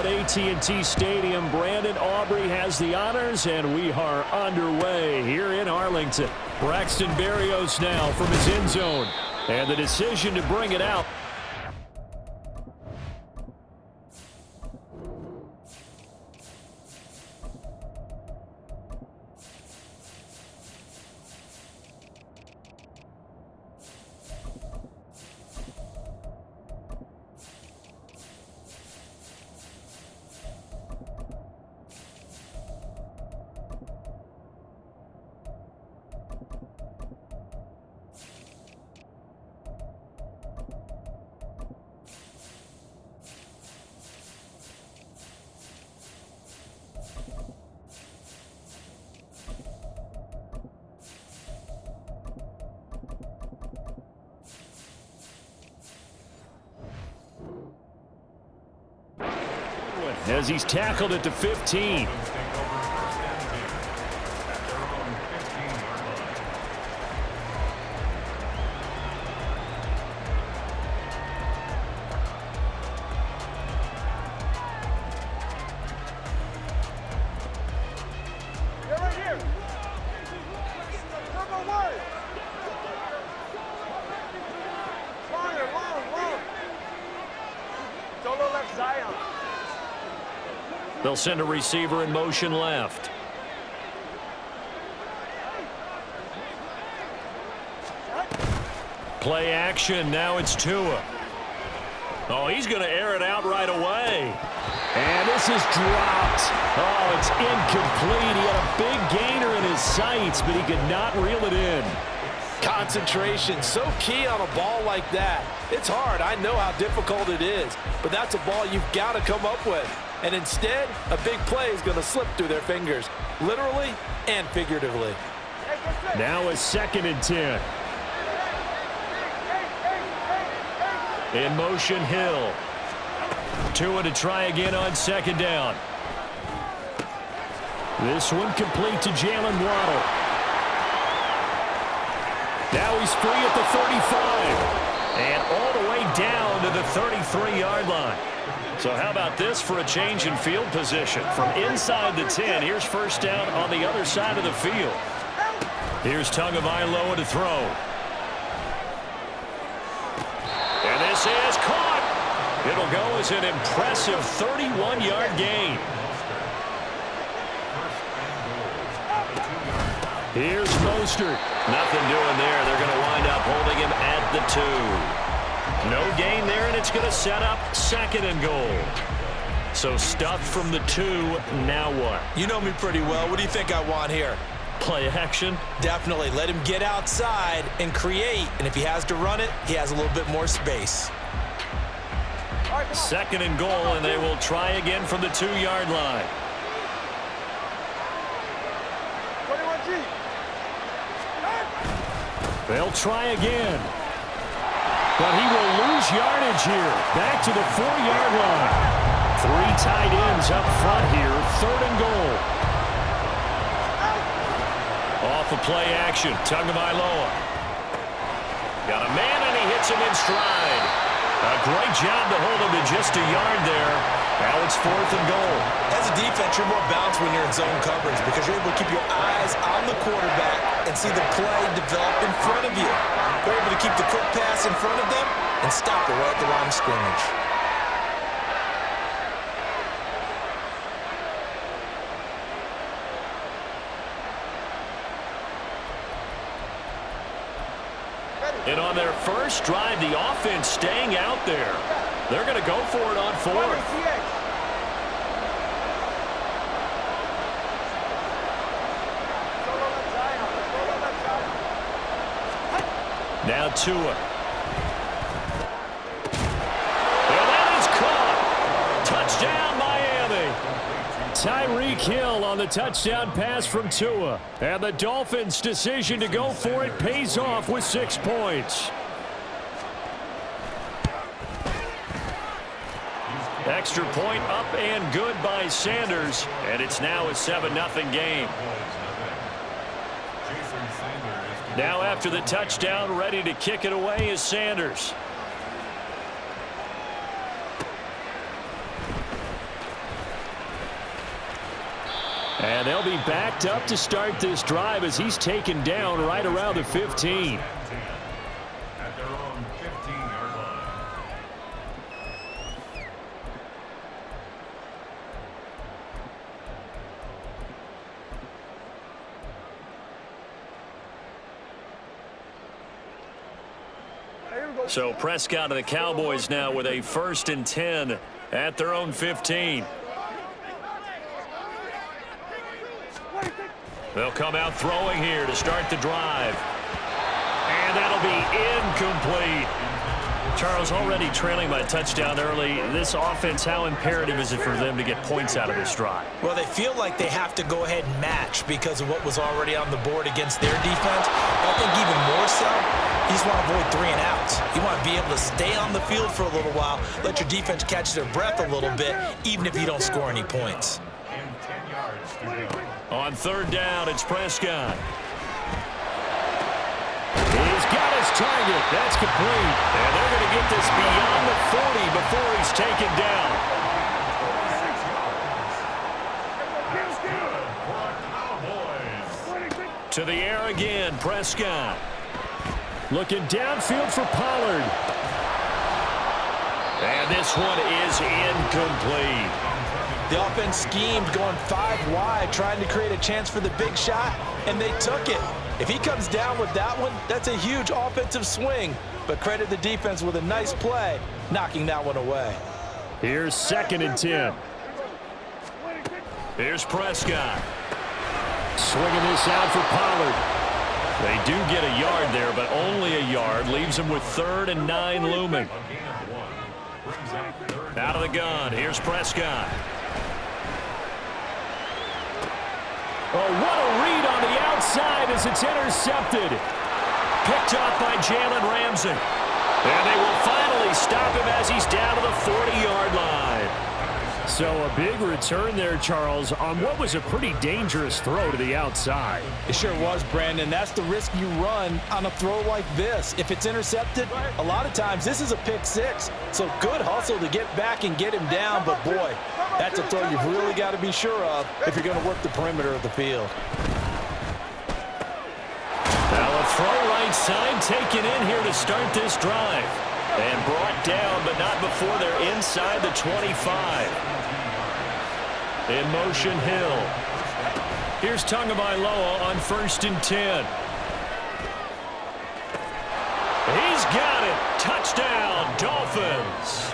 at AT&T Stadium. Brandon Aubrey has the honors, and we are underway here in Arlington. Braxton Berrios now from his end zone, and the decision to bring it out. As he's tackled at the 15. They'll send a receiver in motion left. Play action. Now it's Tua. Oh, he's going to air it out right away. And this is dropped. Oh, it's incomplete. He had a big gainer in his sights, but he could not reel it in. Concentration, so key on a ball like that. It's hard. I know how difficult it is, but that's a ball you've got to come up with. And instead, a big play is going to slip through their fingers, literally and figuratively. Now a 2nd and 10. In motion, Hill. Tua to try again on 2nd down. This one complete to Jalen Waddle. Now he's free at the 35. And all the way down to the 33-yard line. So how about this for a change in field position? From inside the 10, here's 1st down on the other side of the field. Here's Tagovailoa to throw. And this is caught. It'll go as an impressive 31-yard gain. Here's Mostert. Nothing doing there. They're going to wind up holding him at the 2. No gain there, and it's going to set up 2nd and goal. So stuffed from the 2, now what? You know me pretty well. What do you think I want here? Play action? Definitely. Let him get outside and create, and if he has to run it, he has a little bit more space. 2nd and goal, and they will try again from the 2-yard line. They'll try again. But he will lose yardage here. Back to the 4-yard line. 3 tight ends up front here. 3rd and goal. Off of play action. Tagovailoa. Got a man, and he hits him in stride. A great job to hold him to just a yard there. Now it's 4th and goal. As a defense, you're more balanced when you're in zone coverage because you're able to keep your eyes on the quarterback and see the play develop in front of you. They're able to keep the quick pass in front of them and stop it right at the line of scrimmage. And on their first drive, the offense staying out there. They're going to go for it on 4th. Now Tua. And that is caught. Touchdown, Miami. Tyreek Hill on the touchdown pass from Tua. And the Dolphins' decision to go for it pays off with 6 points. Extra point up and good by Sanders. And it's now a 7-0 game. Now after the touchdown, ready to kick it away is Sanders. And they'll be backed up to start this drive as he's taken down right around the 15. At their own 15-yard line. So Prescott and the Cowboys now with a 1st and 10 at their own 15. They'll come out throwing here to start the drive. And that'll be incomplete. Charles, already trailing by a touchdown early. This offense, how imperative is it for them to get points out of this drive? Well, they feel like they have to go ahead and match because of what was already on the board against their defense. I think even more so, you just want to avoid 3 and outs. You want to be able to stay on the field for a little while, let your defense catch their breath a little bit, even if you don't score any points. On 3rd down, it's Prescott. He's got his target. That's complete. And they're going to get this beyond the 40 before he's taken down. To the air again, Prescott. Looking downfield for Pollard. And this one is incomplete. The offense schemed going 5 wide, trying to create a chance for the big shot, and they took it. If he comes down with that one, that's a huge offensive swing. But credit the defense with a nice play, knocking that one away. Here's 2nd and 10. Here's Prescott. Swinging this out for Pollard. They do get a yard there, but only a yard. Leaves them with 3rd and 9 looming. Out of the gun. Here's Prescott. Oh, what a read on the outside as it's intercepted. Picked off by Jalen Ramsey. And they will finally stop him as he's down to the 40-yard line. So a big return there, Charles, on what was a pretty dangerous throw to the outside. It sure was, Brandon. That's the risk you run on a throw like this. If it's intercepted, a lot of times this is a pick 6. So good hustle to get back and get him down. But, boy, that's a throw you've really got to be sure of if you're going to work the perimeter of the field. Now a throw right side taken in here to start this drive. And brought down, but not before they're inside the 25. In motion, Hill. Here's Tagovailoa on 1st and 10. He's got it. Touchdown, Dolphins.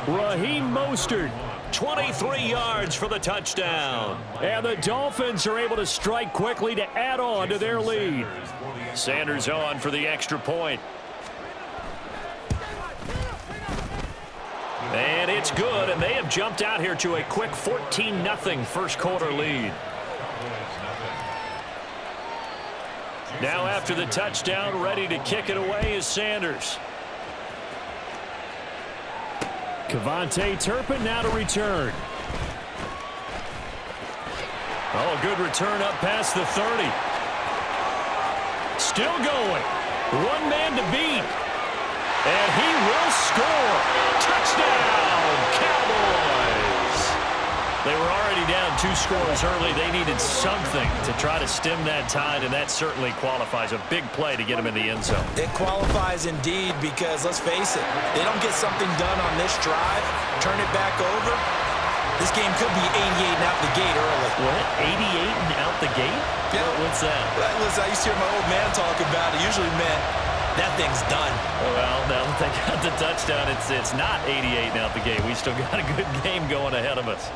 Raheem Mostert, 23 yards for the touchdown. And the Dolphins are able to strike quickly to add on to their lead. Sanders on for the extra point. And it's good, and they have jumped out here to a quick 14-0 first quarter lead. Now after the touchdown, ready to kick it away is Sanders. Kevontae Turpin now to return. Oh, good return up past the 30. Still going. 1 man to beat. And he will score. Touchdown, Cowboys. They were already down 2 scores early. They needed something to try to stem that tide, and that certainly qualifies. A big play to get them in the end zone. It qualifies indeed because, let's face it, they don't get something done on this drive, turn it back over, this game could be 88 and out the gate early. What? 88 and out the gate? Yeah. What's that? Listen, I used to hear my old man talk about it. Usually meant that thing's done. Well, now that they got the touchdown, it's not 88 and out the gate. We still got a good game going ahead of us.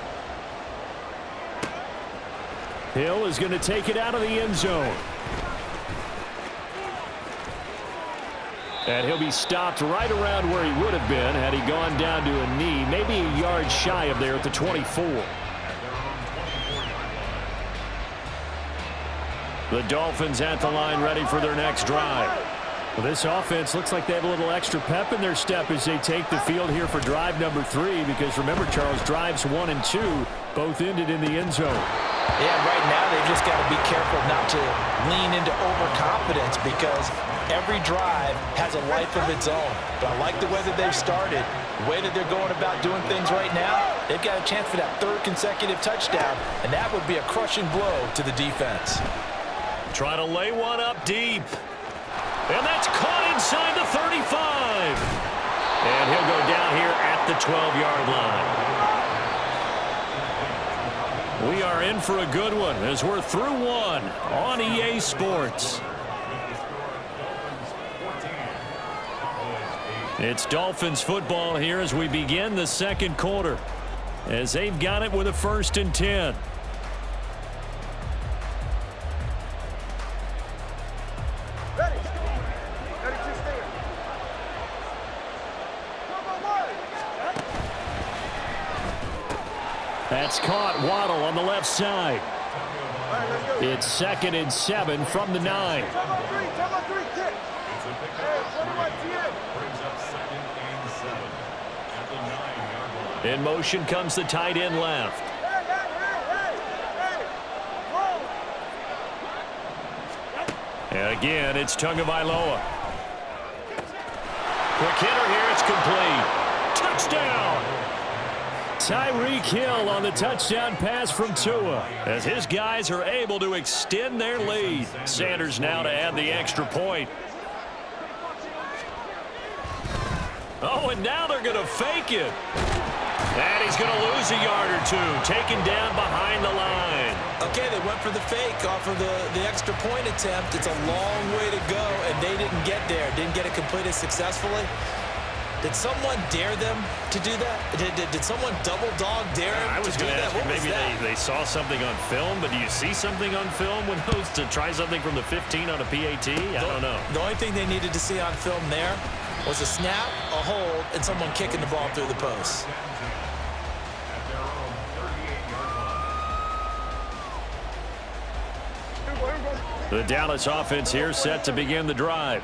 Hill is going to take it out of the end zone. And he'll be stopped right around where he would have been had he gone down to a knee, maybe a yard shy of there at the 24. The Dolphins at the line ready for their next drive. Well, this offense looks like they have a little extra pep in their step as they take the field here for drive number 3, because remember, Charles, drives 1 and 2 both ended in the end zone. Yeah, right now they've just got to be careful not to lean into overconfidence because every drive has a life of its own. But I like the way that they've started. The way that they're going about doing things right now, they've got a chance for that third consecutive touchdown, and that would be a crushing blow to the defense. Try to lay one up deep. And that's caught inside the 35. And he'll go down here at the 12-yard line. We are in for a good one as we're through one on EA Sports. It's Dolphins football here as we begin the second quarter, as they've got it with a 1st and 10. That's caught. Waddle on the left side. It's 2nd and 7 from the 9. In motion comes the tight end left. And again, it's Tagovailoa. Quick hitter here. It's complete. Touchdown! Tyreek Hill on the touchdown pass from Tua, as his guys are able to extend their lead. Sanders now to add the extra point. Oh, and now they're going to fake it. And he's going to lose a yard or two, taken down behind the line. Okay, they went for the fake off of the extra point attempt. It's a long way to go, and they didn't get there. Didn't get it completed successfully. Did someone dare them to do that? Did someone double dog dare them I was to do going to that? ask you, maybe they saw something on film, but do you see something on film when those to try something from the 15 on a PAT? I don't know. The only thing they needed to see on film there was a snap, a hold, and someone kicking the ball through the post. The Dallas offense here set to begin the drive.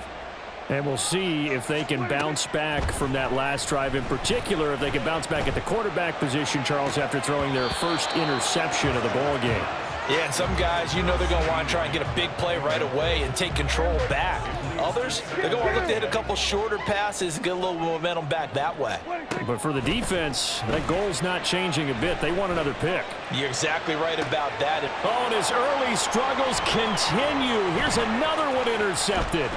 And we'll see if they can bounce back from that last drive, in particular if they can bounce back at the quarterback position, Charles, after throwing their first interception of the ball game. Yeah, and some guys, you know they're going to want to try and get a big play right away and take control back. Others, they're going to look to hit a couple shorter passes and get a little momentum back that way. But for the defense, that goal's not changing a bit. They want another pick. You're exactly right about that. Oh, and his early struggles continue. Here's another one intercepted.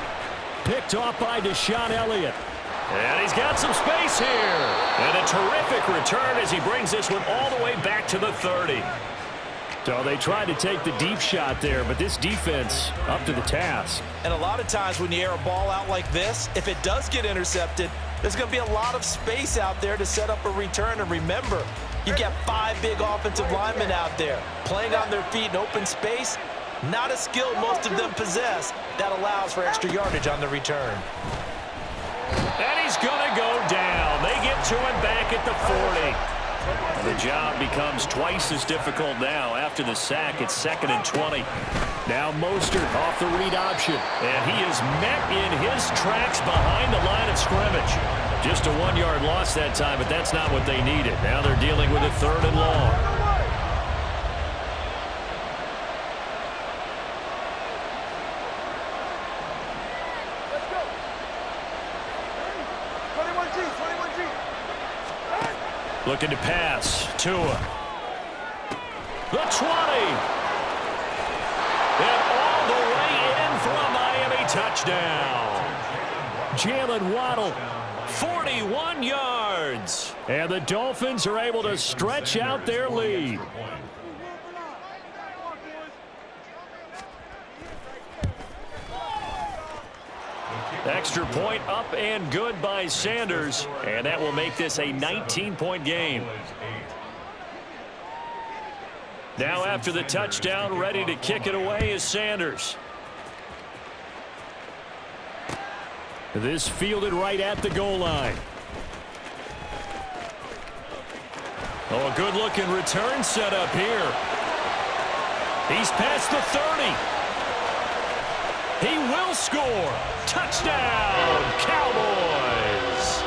Picked off by Deshaun Elliott. And he's got some space here. And a terrific return as he brings this one all the way back to the 30. So they tried to take the deep shot there, but this defense up to the task. And a lot of times when you air a ball out like this, if it does get intercepted, there's going to be a lot of space out there to set up a return. And remember, you've got 5 big offensive linemen out there playing on their feet in open space. Not a skill most of them possess that allows for extra yardage on the return. And he's going to go down. They get to him back at the 40. The job becomes twice as difficult now. After the sack, it's 2nd and 20. Now Mostert off the read option. And he is met in his tracks behind the line of scrimmage. Just a 1-yard loss that time, but that's not what they needed. Now they're dealing with a 3rd and long. Looking to pass. Tua. The 20. And all the way in for a Miami touchdown. Jalen Waddle, 41 yards. And the Dolphins are able to stretch out their lead. Extra point up and good by Sanders, and that will make this a 19-point game. Now after the touchdown, ready to kick it away is Sanders. This fielded right at the goal line. Oh, a good-looking return set up here. He's past the 30. He will score. Touchdown, Cowboys.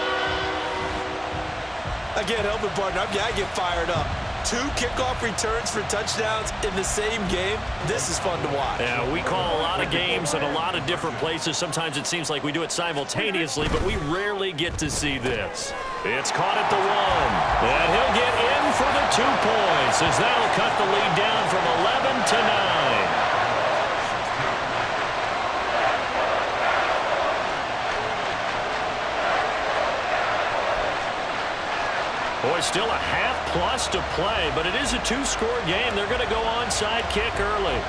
Again, help me, partner. I get fired up. 2 kickoff returns for touchdowns in the same game. This is fun to watch. Yeah, we call a lot of games in a lot of different places. Sometimes it seems like we do it simultaneously, but we rarely get to see this. It's caught at the 1, and he'll get in for the 2 points as that'll cut the lead down from 11 to 9. Boy, still a half plus to play, but it is a 2-score game. They're going to go onside kick early.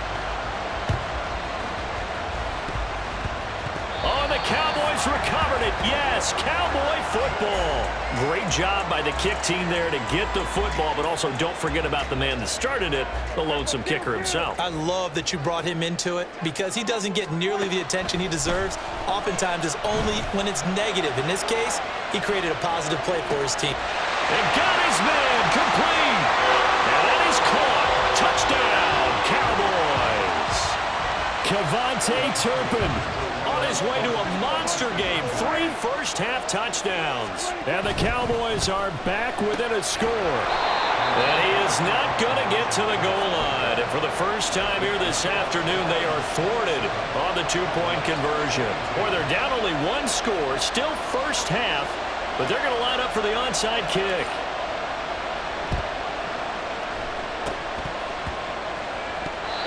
Oh, the Cowboys recovered it. Yes, Cowboy football. Great job by the kick team there to get the football, but also don't forget about the man that started it, the lonesome kicker himself. I love that you brought him into it because he doesn't get nearly the attention he deserves. Oftentimes it's only when it's negative. In this case, he created a positive play for his team. And got his man complete. And that is caught. Touchdown, Cowboys. Kevontae Turpin on his way to a monster game. 3 first-half touchdowns. And the Cowboys are back within a score. And he is not going to get to the goal line. And for the first time here this afternoon, they are thwarted on the 2-point conversion. Boy, they're down only 1 score. Still first half. But they're going to line up for the onside kick.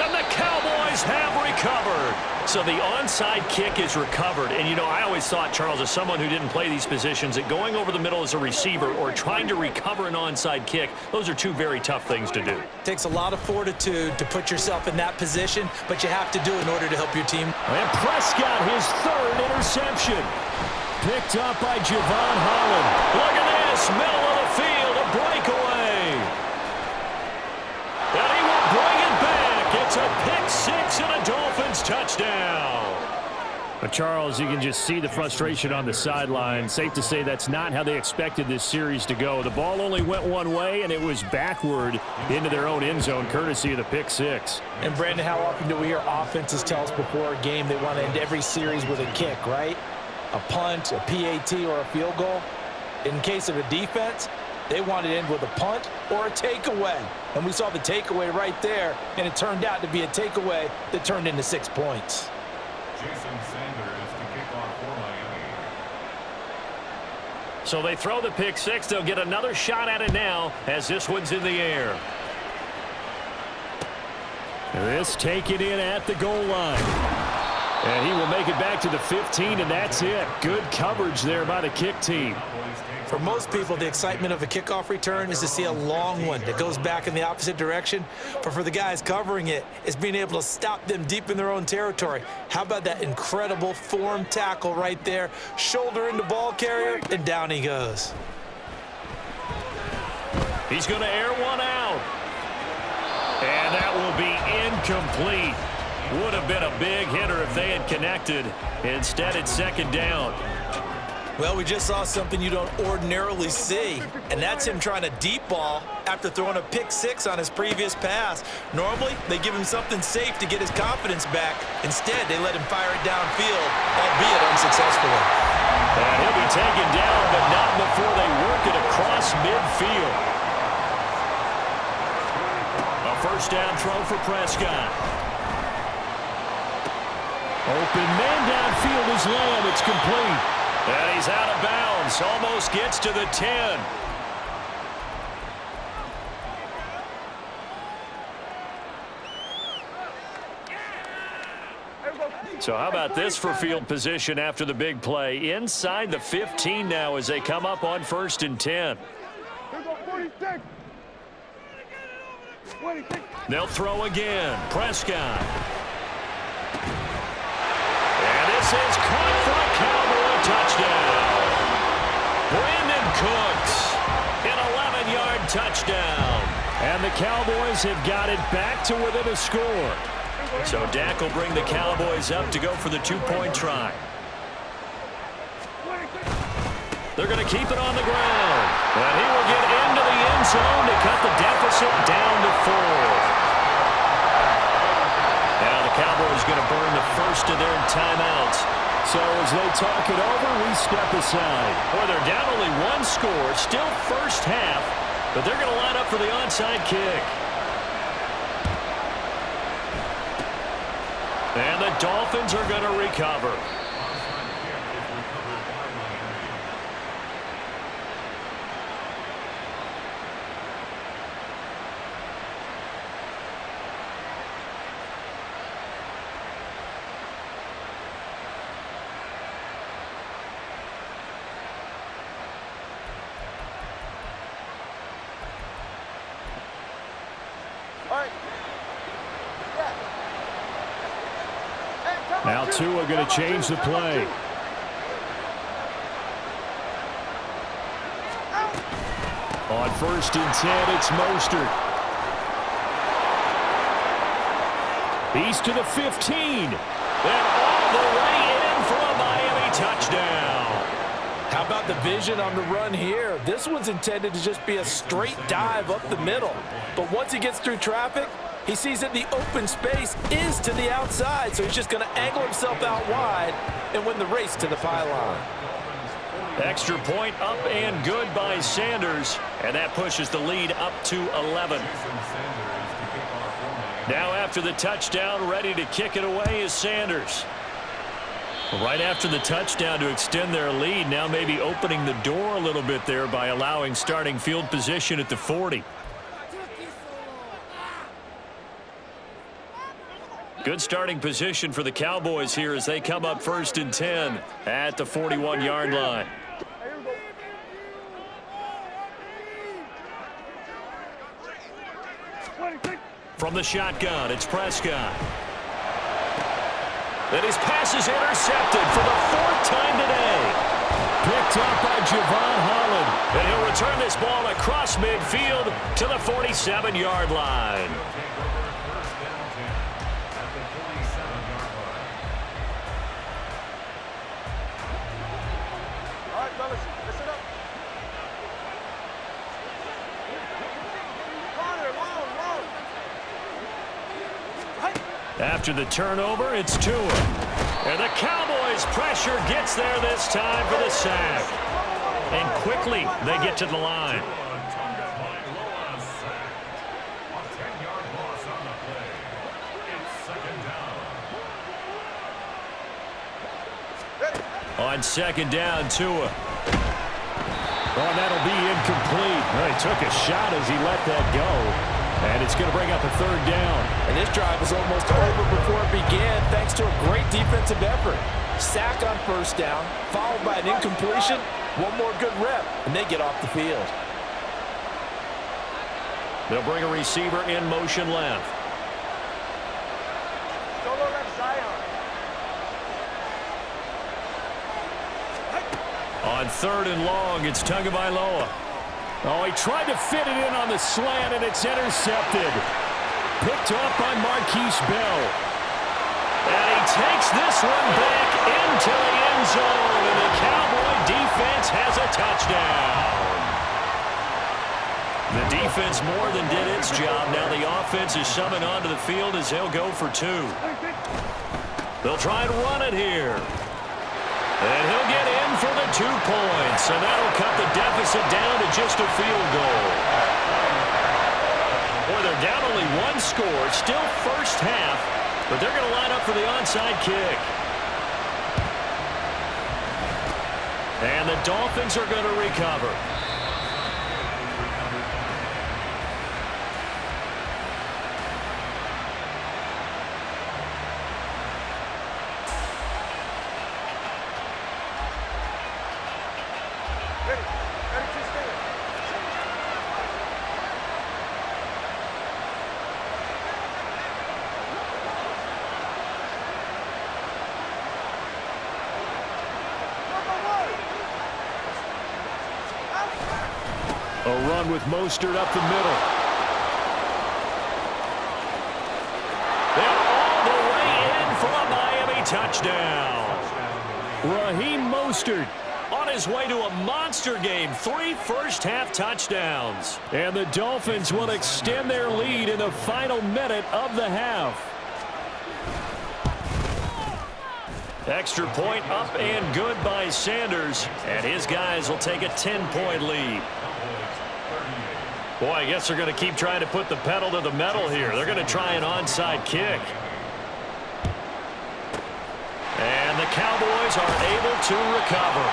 And the Cowboys have recovered. So the onside kick is recovered. And, you know, I always thought, Charles, as someone who didn't play these positions, that going over the middle as a receiver or trying to recover an onside kick, those are 2 very tough things to do. It takes a lot of fortitude to put yourself in that position, but you have to do it in order to help your team. And Prescott, his 3rd interception. Picked up by Javon Holland. Look at this. Middle of the field. A breakaway. And he will bring it back. It's a pick 6 and a Dolphins touchdown. But Charles, you can just see the frustration on the sideline. Safe to say that's not how they expected this series to go. The ball only went one way, and it was backward into their own end zone, courtesy of the pick 6. And, Brandon, how often do we hear offenses tell us before a game they want to end every series with a kick, right? A punt, a PAT, or a field goal. In case of a defense, they wanted to end with a punt or a takeaway. And we saw the takeaway right there, and it turned out to be a takeaway that turned into 6 points. Jason Sanders to kick off for Miami. So they throw the pick 6. They'll get another shot at it now as this one's in the air. This taken in at the goal line. And he will make it back to the 15, and that's it. Good coverage there by the kick team. For most people, the excitement of a kickoff return is to see a long one that goes back in the opposite direction. But for the guys covering it, it's being able to stop them deep in their own territory. How about that incredible form tackle right there? Shoulder into ball carrier, and down he goes. He's going to air one out. And that will be incomplete. Would have been a big hitter if they had connected. Instead, it's 2nd down. Well, we just saw something you don't ordinarily see, and that's him trying to deep ball after throwing a pick 6 on his previous pass. Normally, they give him something safe to get his confidence back. Instead, they let him fire it downfield, albeit unsuccessfully. And he'll be taken down, but not before they work it across midfield. A 1st down throw for Prescott. Open man downfield is Lamb. It's complete. And he's out of bounds. Almost gets to the 10. So how about this for field position after the big play? Inside the 15 now as they come up on 1st and 10. They'll throw again. Prescott. And this is caught for a Cowboy touchdown. Brandon Cooks, an 11-yard touchdown. And the Cowboys have got it back to within a score. So Dak will bring the Cowboys up to go for the 2-point try. They're going to keep it on the ground. And he will get into the end zone to cut the deficit down to 4. Now the Cowboys going to burn the first of their timeouts. So as they talk it over, we step aside. Boy, they're down only 1 score. Still first half. But they're going to line up for the onside kick. And the Dolphins are going to recover. Now Tua going to change the play. On 1st and 10, it's Mostert. He's to the 15. And all the way in for a Miami touchdown. How about the vision on the run here? This one's intended to just be a straight dive up the middle. But once he gets through traffic, he sees that the open space is to the outside, so he's just going to angle himself out wide and win the race to the pylon. Extra point up and good by Sanders, and that pushes the lead up to 11. Now after the touchdown, ready to kick it away is Sanders. Right after the touchdown to extend their lead, now maybe opening the door a little bit there by allowing starting field position at the 40. Good starting position for the Cowboys here as they come up 1st and 10 at the 41-yard line. From the shotgun, it's Prescott. And his pass is intercepted for the 4th time today. Picked up by Javon Holland. And he'll return this ball across midfield to the 47-yard line. After the turnover, it's Tua. And the Cowboys' pressure gets there this time for the sack. And quickly, they get to the line. On 2nd down, Tua. Oh, that'll be incomplete. Well, he took a shot as he let that go. And it's going to bring up a 3rd down. And this drive was almost over before it began thanks to a great defensive effort. Sack on 1st down, followed by an incompletion. One more good rep, and they get off the field. They'll bring a receiver in motion left. On 3rd and long, it's Tagovailoa. Oh, he tried to fit it in on the slant, and it's intercepted. Picked up by Marquise Bell. And he takes this one back into the end zone, and the Cowboy defense has a touchdown. The defense more than did its job. Now the offense is summoned onto the field as they'll go for 2. They'll try and run it here. And he'll get in for the 2 points, and that'll cut the deficit down to just a field goal. Boy, they're down only 1 score. Still first half, but they're going to line up for the onside kick. And the Dolphins are going to recover. A run with Mostert up the middle. They're all the way in for a Miami touchdown. Raheem Mostert on his way to a monster game. 3 first-half touchdowns. And the Dolphins will extend their lead in the final minute of the half. Extra point up and good by Sanders. And his guys will take a 10-point lead. Boy, I guess they're going to keep trying to put the pedal to the metal here. They're going to try an onside kick. And the Cowboys are able to recover.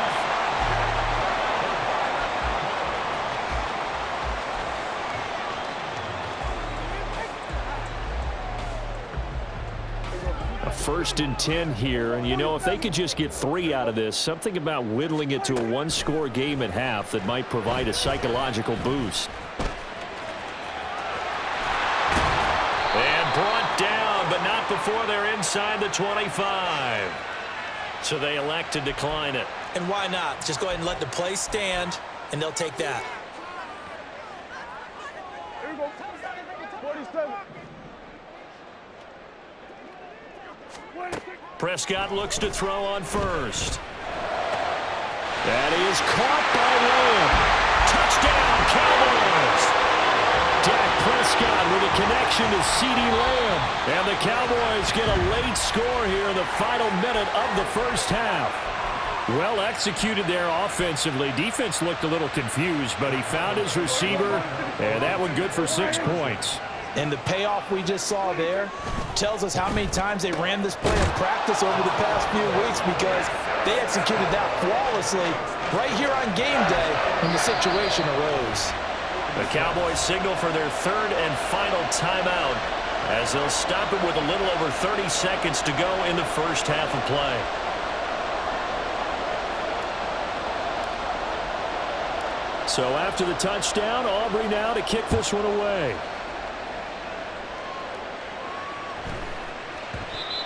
A 1st and 10 here, and you know, if they could just get 3 out of this, something about whittling it to a one-score game at half that might provide a psychological boost. And brought down, but not before they're inside the 25. So they elect to decline it. And why not? Just go ahead and let the play stand, and they'll take that. Here we go. 47. Prescott looks to throw on first. That is caught by Lamb. Touchdown, Cowboys. Dak Prescott with a connection to CeeDee Lamb. And the Cowboys get a late score here in the final minute of the first half. Well executed there offensively. Defense looked a little confused, but he found his receiver, and that one good for 6 points. And the payoff we just saw there tells us how many times they ran this play in practice over the past few weeks, because they executed that flawlessly right here on game day when the situation arose. The Cowboys signal for their 3rd and final timeout as they'll stop it with a little over 30 seconds to go in the first half of play. So after the touchdown, Aubrey now to kick this one away.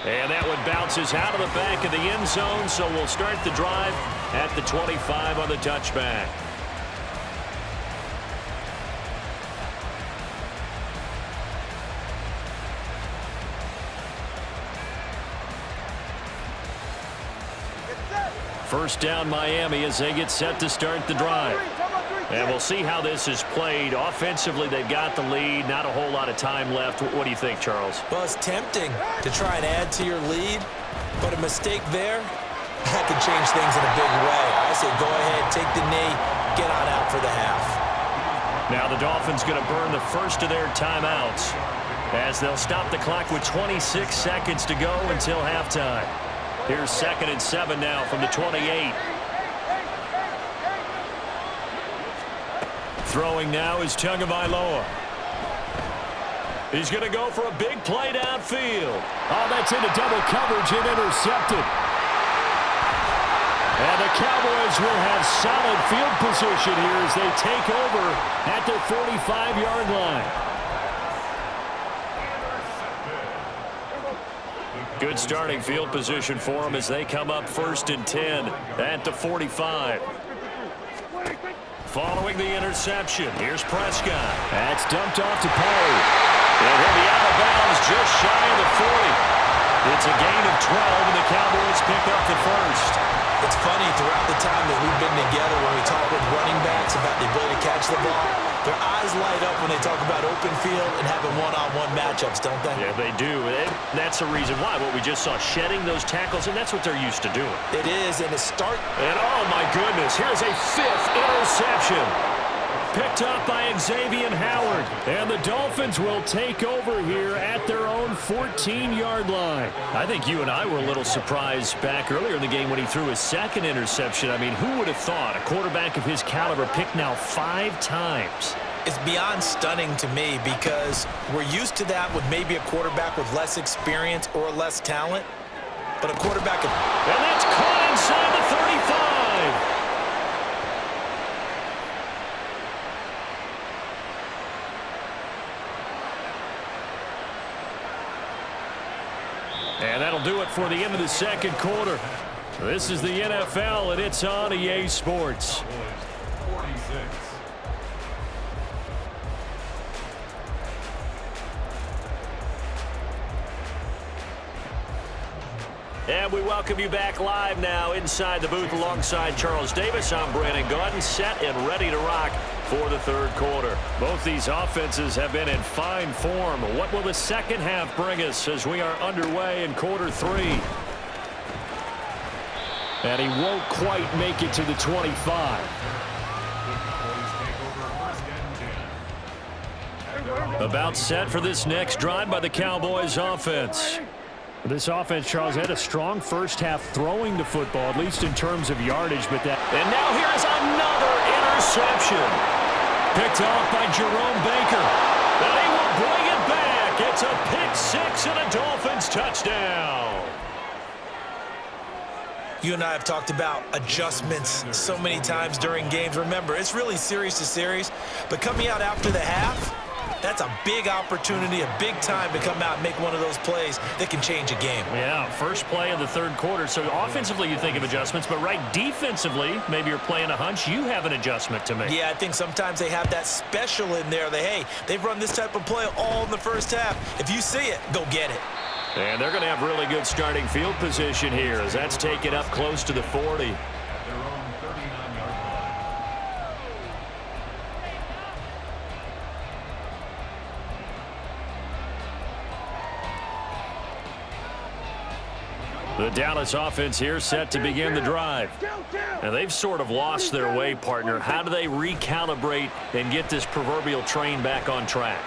And that one bounces out of the back of the end zone, so we'll start the drive at the 25 on the touchback. First down Miami as they get set to start the drive. And we'll see how this is played. Offensively, they've got the lead. Not a whole lot of time left. What do you think, Charles? Well, it's tempting to try and add to your lead, but a mistake there, that could change things in a big way. I say go ahead, take the knee, get on out for the half. Now the Dolphins going to burn the first of their timeouts as they'll stop the clock with 26 seconds to go until halftime. Here's 2nd and 7 now from the 28. Throwing now is Tagovailoa. He's going to go for a big play downfield. Oh, that's into double coverage and intercepted. And the Cowboys will have solid field position here as they take over at their 45-yard line. Good starting field position for them as they come up 1st and 10 at the 45. Following the interception, here's Prescott. That's dumped off to Poe. And he'll be out of bounds just shy of the 40. It's a gain of 12, and the Cowboys pick up the first. It's funny, throughout the time that we've been together, when we talk with running backs about the ability to catch the ball, their eyes light up when they talk about open field and having one-on-one matchups, don't they? Yeah, they do. That's the reason why. What we just saw, shedding those tackles, and that's what they're used to doing. It is, and to start. And oh my goodness, here's a 5th interception. Picked up by Xavier Howard. And the Dolphins will take over here at their own 14-yard line. I think you and I were a little surprised back earlier in the game when he threw his 2nd interception. I mean, who would have thought a quarterback of his caliber picked now 5 times? It's beyond stunning to me, because we're used to that with maybe a quarterback with less experience or less talent. But a quarterback of... And that's caught inside the 35. And that'll do it for the end of the 2nd quarter. This is the NFL, and it's on EA Sports. 46. And we welcome you back live now inside the booth alongside Charles Davis. I'm Brandon Gaudin, set and ready to rock for the 3rd quarter. Both these offenses have been in fine form. What will the second half bring us as we are underway in quarter 3? And he won't quite make it to the 25. About set for this next drive by the Cowboys offense. This offense, Charles, had a strong first half throwing the football, at least in terms of yardage. But that. And now here's another interception. Picked off by Jerome Baker. And he will bring it back. It's a pick six and a Dolphins touchdown. You and I have talked about adjustments so many times during games. Remember, it's really series to series. But coming out after the half, that's a big opportunity, a big time to come out and make one of those plays that can change a game. Yeah, first play of the third quarter. So offensively, you think of adjustments, but right defensively, maybe you're playing a hunch. You have an adjustment to make. Yeah, I think sometimes they have that special in there that, hey, they've run this type of play all in the first half. If you see it, go get it. And they're going to have really good starting field position here as that's taken up close to the 40. The Dallas offense here set to begin the drive. And they've sort of lost their way, partner. How do they recalibrate and get this proverbial train back on track?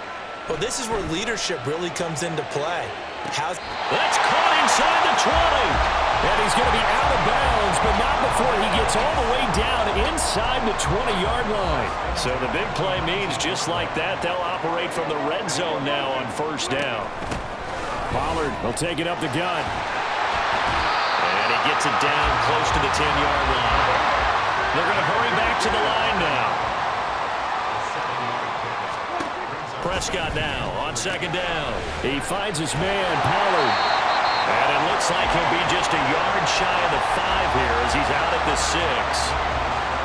Well, this is where leadership really comes into play. That's caught inside the 20. And he's going to be out of bounds, but not before he gets all the way down inside the 20-yard line. So the big play means just like that, they'll operate from the red zone now on first down. Pollard will take it up the gut. And he gets it down close to the 10-yard line. They're going to hurry back to the line now. Prescott now on second down. He finds his man, Pollard. And it looks like he'll be just a yard shy of the 5 here as he's out at the 6.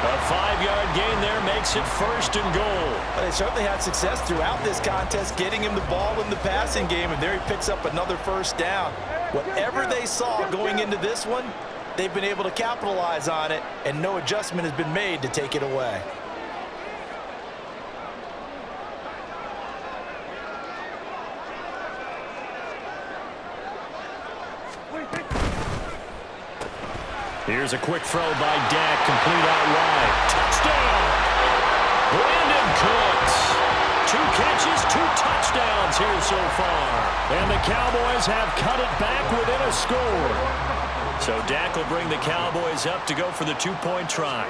A 5-yard gain there makes it first and goal. But they certainly had success throughout this contest, getting him the ball in the passing game, and there he picks up another first down. Whatever they saw going into this one, they've been able to capitalize on it, and no adjustment has been made to take it away. Here's a quick throw by Dak, complete out wide. Touchdown! Brandon Cooks. 2 catches, 2 touchdowns here so far. And the Cowboys have cut it back within a score. So Dak will bring the Cowboys up to go for the 2-point try.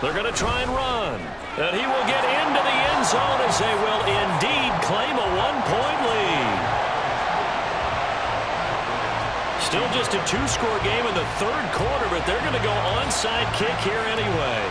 They're going to try and run. And he will get into the end zone as they will indeed claim a 1-point lead. Still just a 2-score game in the third quarter, but they're going to go onside kick here anyway.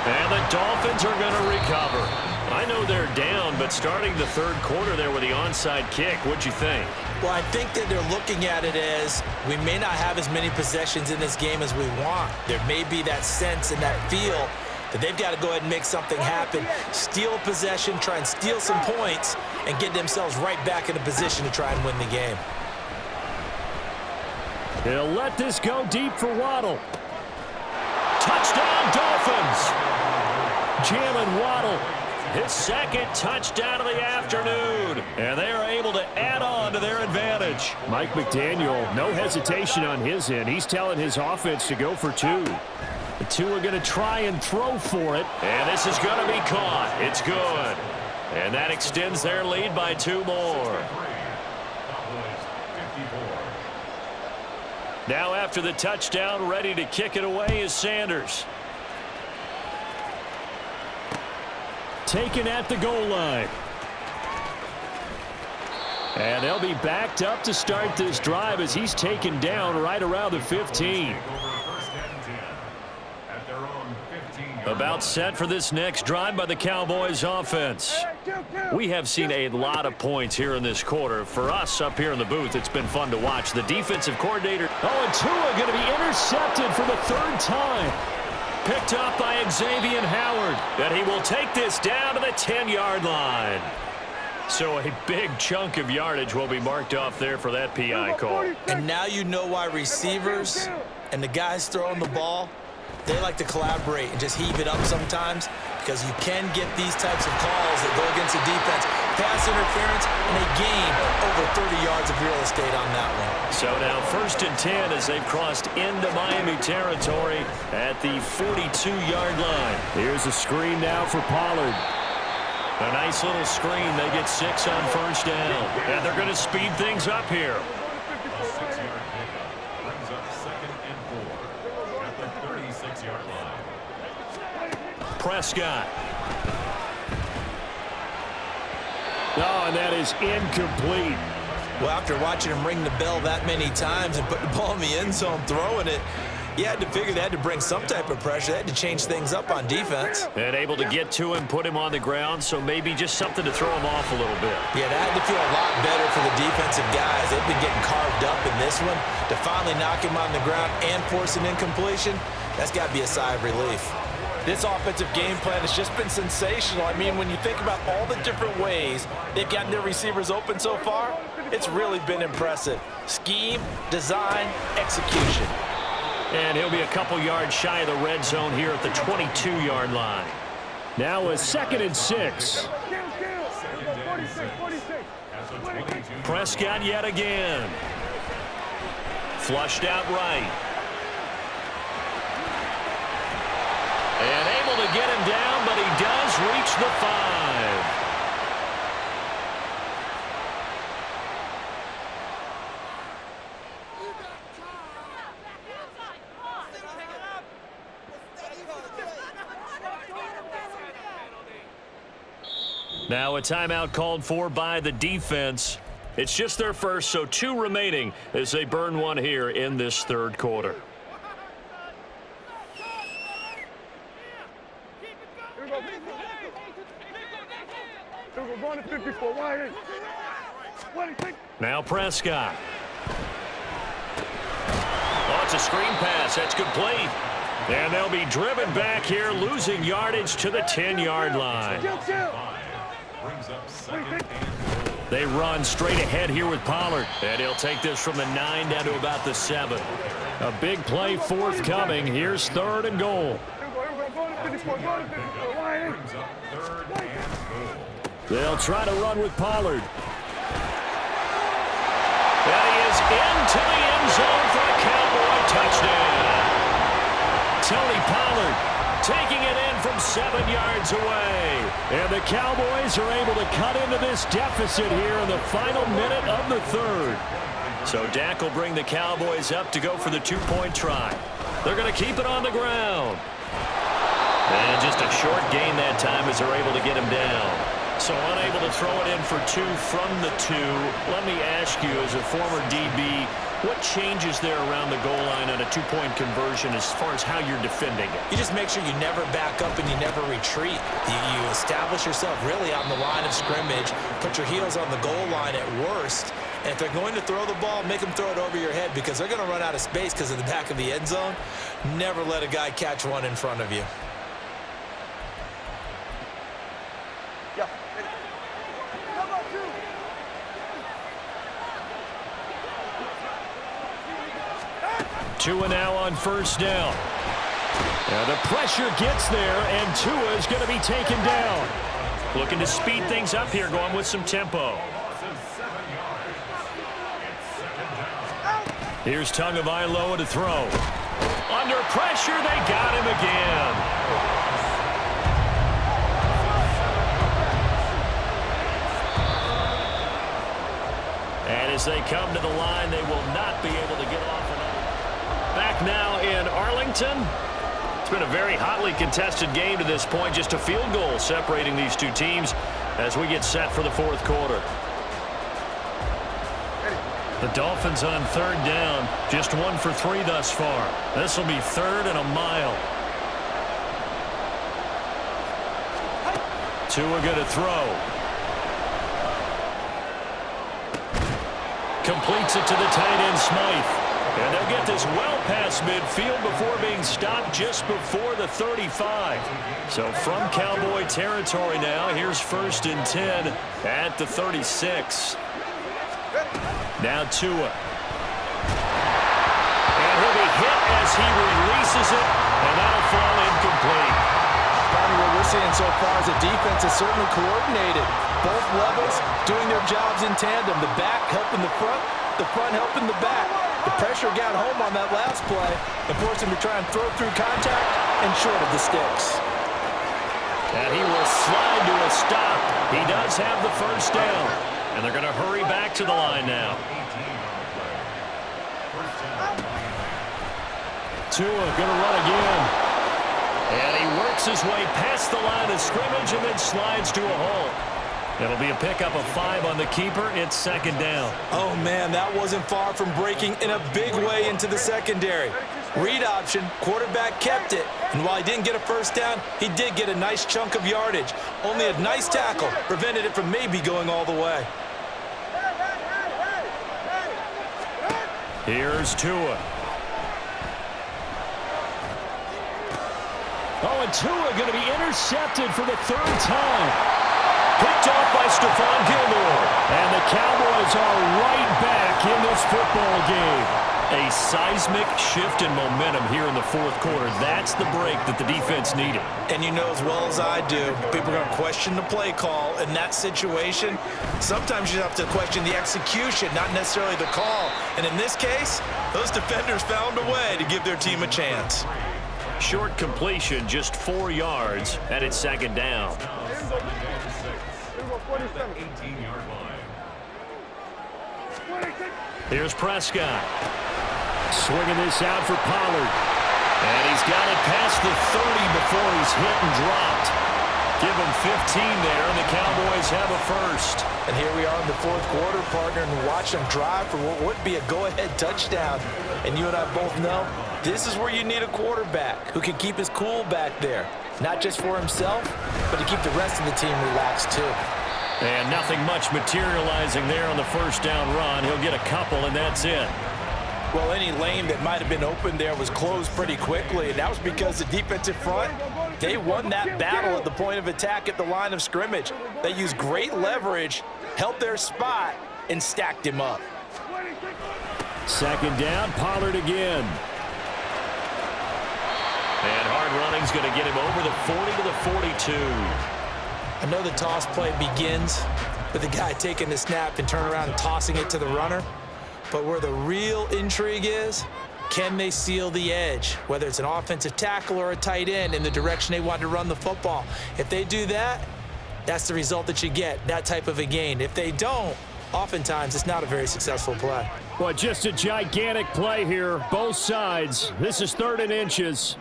And the Dolphins are going to recover. I know they're down, but starting the third quarter there with the onside kick, what'd you think? Well, I think that they're looking at it as we may not have as many possessions in this game as we want. There may be that sense and that feel that they've got to go ahead and make something happen, steal a possession, try and steal some points, and get themselves right back in a position to try and win the game. He'll let this go deep for Waddle. Touchdown, Dolphins! Jalen Waddle. His second touchdown of the afternoon. And they are able to add on to their advantage. Mike McDaniel, no hesitation on his end. He's telling his offense to go for 2. The 2 are going to try and throw for it. And this is going to be caught. It's good. And that extends their lead by 2 more. Now after the touchdown, ready to kick it away is Sanders. Taken at the goal line. And they'll be backed up to start this drive as he's taken down right around the 15. About set for this next drive by the Cowboys offense. We have seen a lot of points here in this quarter. For us up here in the booth, it's been fun to watch. The defensive coordinator. Oh, and Tua going to be intercepted for the 3rd time. Picked up by Xavier Howard. And he will take this down to the 10-yard line. So a big chunk of yardage will be marked off there for that PI call. And now you know why receivers and the guys throwing the ball They like to collaborate and just heave it up sometimes because you can get these types of calls that go against the defense. Pass interference, and they gain over 30 yards of real estate on that one. So now 1st and 10 as they've crossed into Miami territory at the 42-yard line. Here's a screen now for Pollard. A nice little screen. They get 6 on 1st down. And they're going to speed things up here. Prescott. Oh, and that is incomplete. Well, after watching him ring the bell that many times and put the ball in the end zone, throwing it, you had to figure they had to bring some type of pressure. They had to change things up on defense. And able to get to him, put him on the ground, so maybe just something to throw him off a little bit. Yeah, that had to feel a lot better for the defensive guys. They've been getting carved up in this one. To finally knock him on the ground and force an incompletion, that's got to be a sigh of relief. This offensive game plan has just been sensational. I mean, when you think about all the different ways they've gotten their receivers open so far, it's really been impressive. Scheme, design, execution. And he'll be a couple yards shy of the red zone here at the 22-yard line. Now a 2nd and 6. Prescott yet again. Flushed out right. And able to get him down, but he does reach the 5. Now a timeout called for by the defense. It's just their first, so 2 remaining as they burn one here in this 3rd quarter. Now Prescott. Oh, it's a screen pass. That's complete. And they'll be driven back here, losing yardage to the 10-yard line. They run straight ahead here with Pollard. And he'll take this from the 9 down to about the 7. A big play forthcoming. Here's 3rd and goal. They'll try to run with Pollard. And he is into the end zone for a Cowboy touchdown. Tony Pollard taking it in from 7 yards away. And the Cowboys are able to cut into this deficit here in the final minute of the 3rd. So Dak will bring the Cowboys up to go for the 2-point try. They're going to keep it on the ground. And just a short gain that time as they're able to get him down. So unable to throw it in for 2 from the 2. Let me ask you, as a former DB, what changes there around the goal line on a 2-point conversion as far as how you're defending it? You just make sure you never back up and you never retreat. You establish yourself really on the line of scrimmage, put your heels on the goal line at worst, and if they're going to throw the ball, make them throw it over your head because they're going to run out of space because of the back of the end zone. Never let a guy catch one in front of you. Tua now on 1st down. Now the pressure gets there, and Tua is going to be taken down. Looking to speed things up here, going with some tempo. Here's Tagovailoa to throw. Under pressure, they got him again. And as they come to the line, they will not be able to get off another. Back now in Arlington. It's been a very hotly contested game to this point. Just a field goal separating these two teams as we get set for the 4th quarter. The Dolphins on 3rd down. Just 1 for 3 thus far. This will be 3rd and a mile. Tua going to throw. Completes it to the tight end, Smythe. And they'll get this well past midfield before being stopped just before the 35. So from Cowboy territory now, here's 1st and 10 at the 36. Now Tua. And he'll be hit as he releases it. And that'll fall incomplete. What we're seeing so far is the defense is certainly coordinated. Both levels doing their jobs in tandem. The back helping the front helping the back. The pressure got home on that last play and forced him to try and throw through contact and short of the sticks. And he will slide to a stop. He does have the first down. And they're going to hurry back to the line now. Tua going to run again. And he works his way past the line of scrimmage and then slides to a hole. It'll be a pickup of 5 on the keeper. It's second down. Oh, man, that wasn't far from breaking in a big way into the secondary. Read option, quarterback kept it. And while he didn't get a first down, he did get a nice chunk of yardage. Only a nice tackle prevented it from maybe going all the way. Here's Tua. Oh, and Tua going to be intercepted for the 3rd time. Picked off by Stephon Gilmore. And the Cowboys are right back in this football game. A seismic shift in momentum here in the 4th quarter. That's the break that the defense needed. And you know as well as I do, people are going to question the play call in that situation. Sometimes you have to question the execution, not necessarily the call. And in this case, those defenders found a way to give their team a chance. Short completion, just 4 yards, and it's second down. 18-yard line. Here's Prescott. Swinging this out for Pollard. And he's got it past the 30 before he's hit and dropped. Give him 15 there, and the Cowboys have a first. And here we are in the 4th quarter, partner, and watch them drive for what would be a go-ahead touchdown. And you and I both know this is where you need a quarterback who can keep his cool back there. Not just for himself, but to keep the rest of the team relaxed too. And nothing much materializing there on the first down run. He'll get a couple, and that's it. Well, any lane that might have been open there was closed pretty quickly, and that was because the defensive front, they won that battle at the point of attack at the line of scrimmage. They used great leverage, held their spot, and stacked him up. Second down, Pollard again. And hard running's going to get him over the 40 to the 42. I know the toss play begins with the guy taking the snap and turn around and tossing it to the runner. But where the real intrigue is, can they seal the edge, whether it's an offensive tackle or a tight end in the direction they want to run the football? If they do that, that's the result that you get, that type of a gain. If they don't, oftentimes it's not a very successful play. Well, just a gigantic play here, both sides. This is 3rd and inches.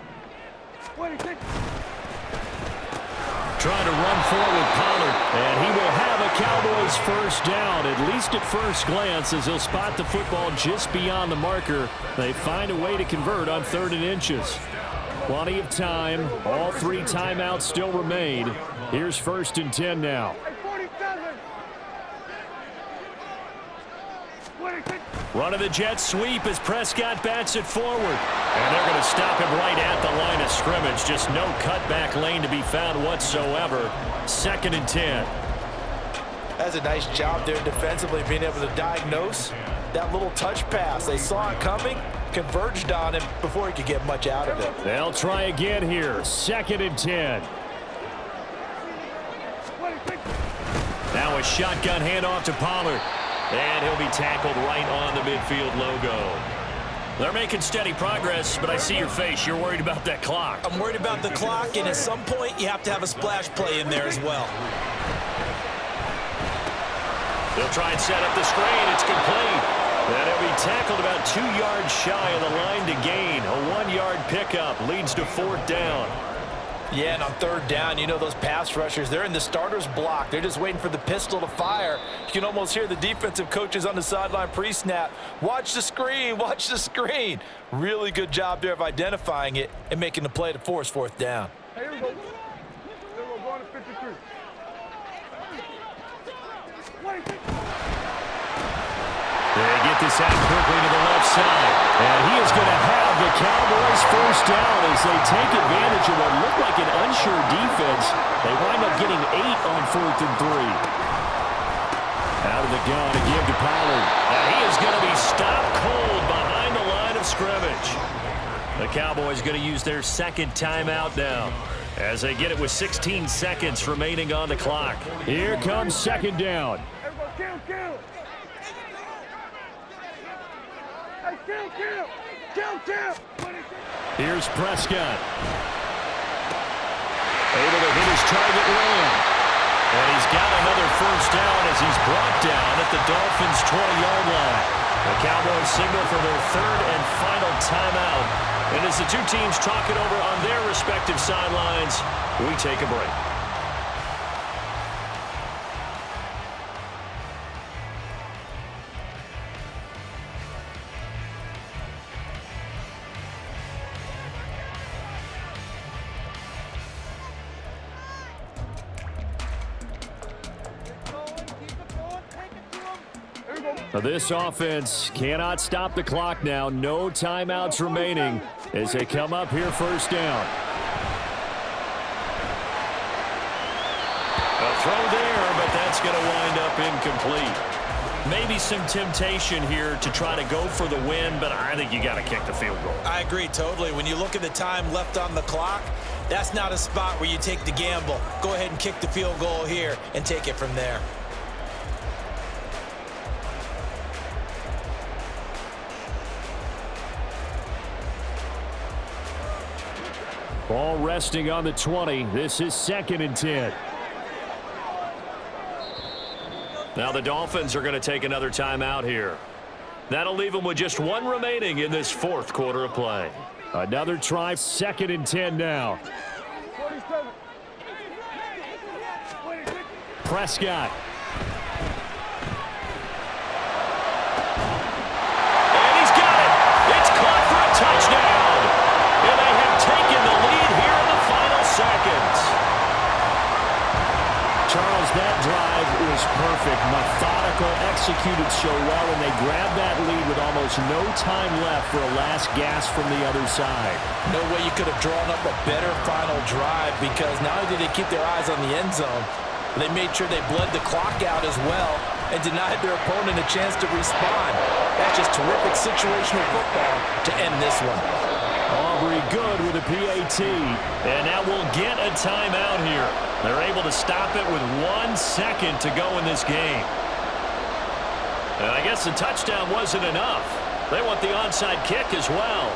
Trying to run forward, Pollard. And he will have a Cowboys first down, at least at first glance, as he'll spot the football just beyond the marker. They find a way to convert on 3rd and inches. Plenty of time. All 3 timeouts still remain. Here's 1st and 10 now. Run of the jet sweep as Prescott bats it forward. And they're going to stop him right at the line of scrimmage. Just no cutback lane to be found whatsoever. 2nd and 10. That's a nice job there defensively, being able to diagnose that little touch pass. They saw it coming, converged on him before he could get much out of it. They'll try again here. 2nd and 10. Now a shotgun handoff to Pollard. And he'll be tackled right on the midfield logo. They're making steady progress, but I see your face. You're worried about that clock. I'm worried about the clock, and at some point you have to have a splash play in there as well. They'll try and set up the screen. It's complete. And he'll be tackled about 2 yards shy of the line to gain. A 1-yard pickup leads to 4th down. Yeah, and on 3rd down, you know those pass rushers, they're in the starter's block. They're just waiting for the pistol to fire. You can almost hear the defensive coaches on the sideline pre-snap. Watch the screen, watch the screen. Really good job there of identifying it and making the play to force 4th down. Hey, here we go. Here we go, going to 53. They get this out quickly to the left side. And he is going to have the Cowboys first down as they take advantage of what looked like an unsure defense. They wind up getting 8 on 4th and 3. Out of the gun to give to Pollard. And he is going to be stopped cold behind the line of scrimmage. The Cowboys going to use their second timeout now as they get it with 16 seconds remaining on the clock. Here comes second down. Everybody kill. Hey, kill. Here's Prescott. Able to hit his target man. And he's got another first down as he's brought down at the Dolphins' 20-yard line. The Cowboys signal for their third and final timeout. And as the two teams talk it over on their respective sidelines, we take a break. This offense cannot stop the clock now. No timeouts remaining as they come up here first down. A throw there, but that's going to wind up incomplete. Maybe some temptation here to try to go for the win, but I think you got to kick the field goal. I agree totally. When you look at the time left on the clock, that's not a spot where you take the gamble. Go ahead and kick the field goal here and take it from there. Ball resting on the 20. This is 2nd and 10. Now the Dolphins are going to take another timeout here. That'll leave them with just one remaining in this fourth quarter of play. Another try, 2nd and 10 now. 47. Prescott. And he's got it. It's caught for a touchdown. And they have taken the lead here in the final seconds. Charles, that drive was perfect. Methodical, executed so well, and they grabbed that lead with almost no time left for a last gasp from the other side. No way you could have drawn up a better final drive, because not only did they keep their eyes on the end zone, they made sure they bled the clock out as well and denied their opponent a chance to respond. That's just terrific situational football to end this one. Aubrey good with a PAT. And now we'll get a timeout here. They're able to stop it with 1 second to go in this game. And I guess the touchdown wasn't enough. They want the onside kick as well.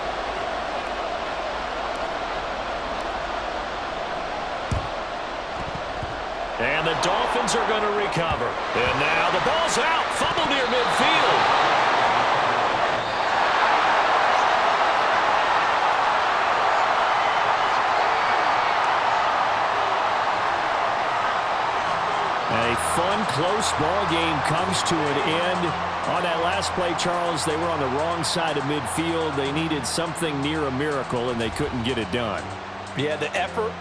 And the Dolphins are going to recover. And now the ball's out. Fumble near midfield. A fun, close ball game comes to an end. On that last play, Charles, they were on the wrong side of midfield. They needed something near a miracle, and they couldn't get it done. Yeah, the effort,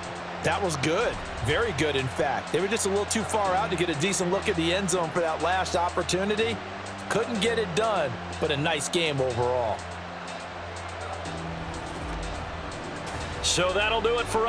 that was good. Very good, in fact. They were just a little too far out to get a decent look at the end zone for that last opportunity. Couldn't get it done, but a nice game overall. So that'll do it for us.